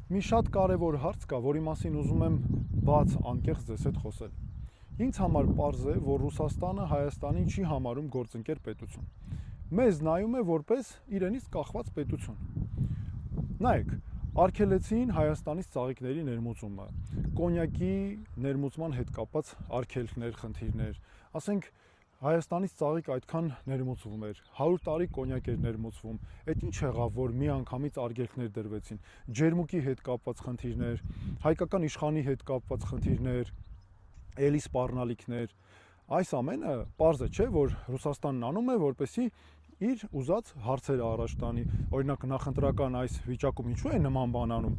Մի շատ կարևոր հարց կա, որի մասին ուզում եմ բաց անկեղծ ձեզ հետ խոսել։ Ինձ համար պարզ է, որ Ռուսաստանը Հայաստանին չի համարում գործընկեր պետություն։ Մեզ նայում է որպես իրենից կախված պետություն։ Նայեք, արգելեցին Հայաստանից ծաղիկների ներմուծումը, կոնյակի ներմուծման հետ կապված արգելքներ, խնդիրներ, ասենք Հայաստանից ծաղիկ այդքան ներմուծվում էր, 100 տարի կոնյակ էր ներմուծվում, այդ ինչ եղավ, որ միանգամից արգելքներ դրվեցին, ջերմուկի հետ կապված խնդիրներ, հայկական իշխանի հետ կապված խնդիրներ, էլի սպառնալիքներ, այս ամենը պարզ է, չէ, որ Ռուսաստանն անում է, որպեսզի իր ուզած հարցերը առաջ տանի, օրինակ նախընտրական այս վիճակում ինչու է նման բան անում,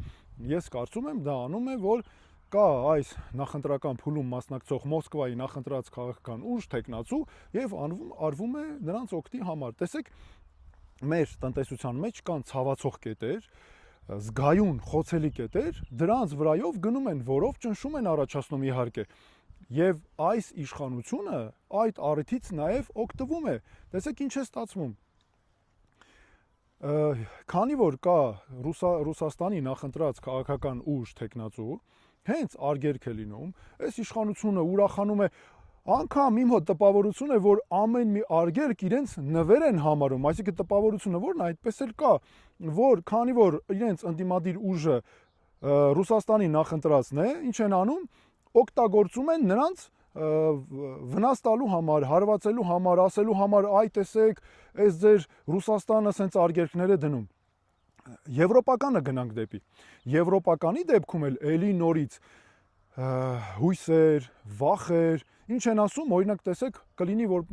ես կարծում եմ դա անում է, որ կա այս նախընտրական փուլում մասնակցող Մոսկվայի նախընտրած քաղաքական ուժ, տեխնացու եւ արվում է նրանց օգտի համար։ Տեսեք, մեր տնտեսության մեջ կան ցավացող կետեր, զգայուն խոցելի կետեր, դրանց վրայով գնում են, որով ճնշում են առաջացնում իհարկե։ Եվ այս իշխանությունը այդ առիթից նաեւ օգտվում է։ Տեսեք ինչ է ստացվում։ Քանի որ կա Ռուսաստանի նախընտրած քաղաքական ուժ, տեխնացու, հենց արգելք է լինում, այս իշխանությունը ուրախանում է, անգամ իմ հոտ տպավորություն է, որ ամեն մի արգելք իրենց նվեր են համարում, այսինքն տպավորությունը որն է, այդպես էլ կա, որ քանի որ իրենց ընդդիմադիր ուժը Ռուսաստանի նախընտրածն է, ինչ են անում, օգտագործում են նրանց վնաս տալու համար, հարվածելու համար, ասելու համար, այ տեսեք, այս ձեր Ռուսաստանը սենց արգելքներ է դնում։ Եվրոպականը գնանք դեպի։ Եվրոպականի դեպքում էլ էլի նորից հույսեր, վախեր, ինչ են ասում, օրինակ տեսեք, կլինի որ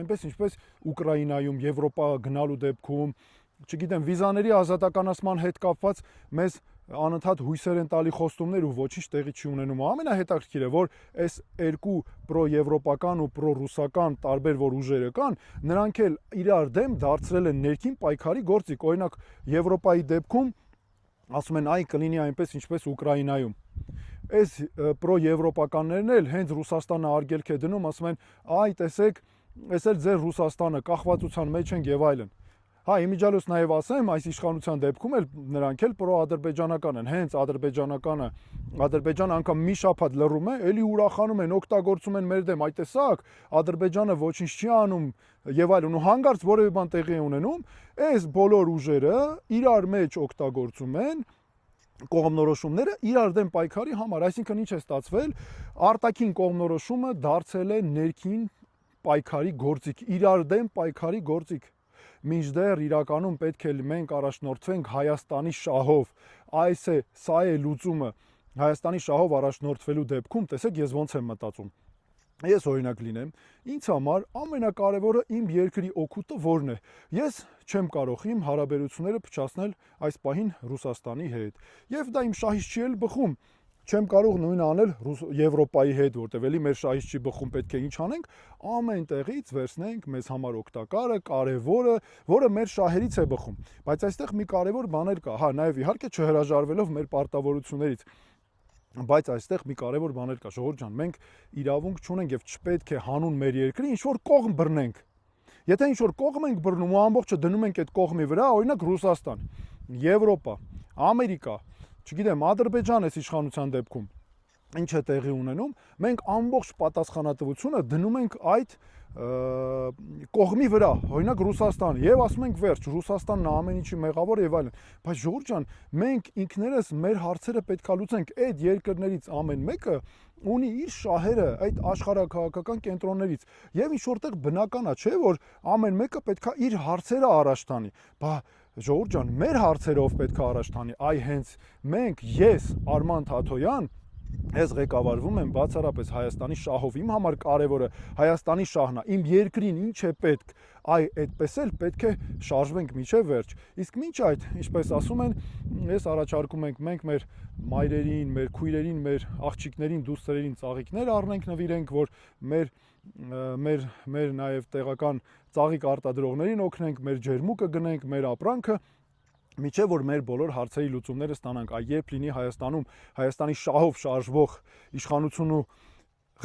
այնպես ինչպես Ուկրաինայում Եվրոպա գնալու դեպքում, չգիտեմ, վիզաների ազատականացման հետ կապված մեզ անընդհատ հույսեր են տալի խոստումներ ու ոչինչ տեղի չի ունենում։ Ամենահետաքրքիրը, որ այս երկու պրո-եվրոպական ու պրո-ռուսական տարբեր որ ուժերը կան, նրանք էլ իրար դեմ դարձրել են ներքին պայքարի գործիք։ Օրինակ Եվրոպայի դեպքում ասում են այ կլինի այնպես ինչպես Ուկրաինայում։ Այս պրո-եվրոպականներն էլ հենց Ռուսաստանը արգելք է դնում, ասում են այ տեսեք, այս էլ ձեր Ռուսաստանը կախվածության մեջ են եւ այլն։ Հա, իմիջիալոց նաև ասեմ, այս իշխանության դեպքում էլ նրանք էլ պրո-ադրբեջանական են, հենց ադրբեջանականը, Ադրբեջանը անգամ մի շաբաթ լռում է, էլի ուրախանում են, օգտագործում են մեր դեմ, այ տեսակ, Ադրբեջանը ոչինչ չի անում եւ այլն, ու հանկարծ որևէ բան տեղի է ունենում, այս բոլոր ուժերը իրար մեջ օգտագործում են կողմնորոշումները իրար դեմ պայքարի համար, այսինքն ինչ է ստացվել, արտաքին կողմնորոշումը դարձել է ներքին պայքարի գործիք, իրար դեմ պայքարի գործիք։ Մինչդեռ իրականում պետք է մենք առաջնորդվենք Հայաստանի շահով, սա է լուծումը, Հայաստանի շահով առաջնորդվելու դեպքում, տեսեք ես ոնց եմ մտածում, ես օրինակ լինեմ, ինձ համար ամենակարևորը իմ երկրի օգուտը որն է, ես չեմ կարող իմ հարաբերությունները փչացնել այս պահին Ռուսաստանի հետ, եւ դա իմ շահից չի էլ բխում, չեմ կարող նույնը անել Եվրոպայի հետ, որտեղ էլի մեր շահից չի բխում, պետք է ինչ անենք, ամեն տեղից վերցնենք մեզ համար օգտակարը, կարևորը, որը մեր շահերից է բխում։ Բայց այստեղ մի կարևոր բան էլ կա, հա, նաև իհարկե չհրաժարվելով մեր պարտավորություններից։ Բայց այստեղ մի կարևոր բան էլ կա, ժողովուրդ ջան, մենք իրավունք չունենք եւ չպետք է հանուն մեր երկրի ինչ որ կողմ բռնենք։ Եթե ինչ որ կողմ ենք բռնում ու ամբողջը դնում ենք այդ կողմի վրա, օրինակ Ռուսաստան, Եվրոպա, Ամերիկա, չգիտեմ, Ադրբեջան էս իշխանության դեպքում ինչ է տեղի ունենում, մենք ամբողջ պատասխանատվությունը դնում ենք այդ կողմի վրա, օրինակ Ռուսաստան, եւ ասում ենք վերջ, Ռուսաստանն ամեն ինչի մեղավոր եւ այլն, բայց ժողովուրդ ջան, մենք ինքներս մեր հարցերը պետքա լուծենք, այդ երկրներից ամեն մեկը ունի իր շահերը այդ աշխարհակաղակական կենտրոններից եւ ինչ որտեղ բնական է, չէ՞ որ ամեն մեկը պետքա իր հարցերը առաջ տանի, բա ժողովուրդ ջան, մեր հարցերը ով պետքա առաջ տանի, այ հենց մենք, ես, Արման Թաթոյան, ես ղեկավարվում եմ բացառապես Հայաստանի շահով, իմ համար կարևորը Հայաստանի շահն է, իմ երկրին ինչ է պետք, այ այդպես էլ պետք է շարժվենք մինչև վերջ։ Իսկ մինչ այդ, ինչպես ասում են, ես առաջարկում ենք մենք մեր մայրերին, մեր քույրերին, մեր աղջիկներին, դուստրերին ծաղիկներ առնենք, նվիրենք, որ մեր նաև տեղական ծաղիկ արտադրողներին օգնենք, մեր ջերմուկը գնենք, մեր ապրանքը Միջև որ մեր բոլոր հարցերի լուծումները ստանանք, այ երբ լինի Հայաստանում Հայաստանի շահով շարժվող իշխանություն ու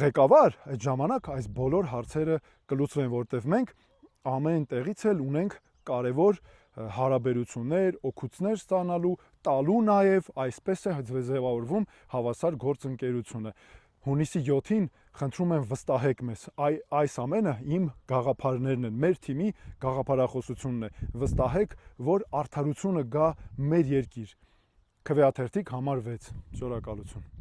ղեկավար, այդ ժամանակ այս բոլոր հարցերը կլուծվեն, որտեղ մենք ամեն տեղից էլ ունենք կարևոր հարաբերություններ, օգուտներ ստանալու, տալու նաև, այսպես է ձևավորվում հավասար գործընկերությունը։ Հունիսի 7-ին խնդրում եմ վստահեք մեզ, այս ամենը իմ գաղափարներն են, մեր թիմի գաղափարախոսությունն է։ Վստահեք, որ արդարությունը գա մեր երկիր։ Քվեաթերթիկ համար 6։ Շնորհակալություն։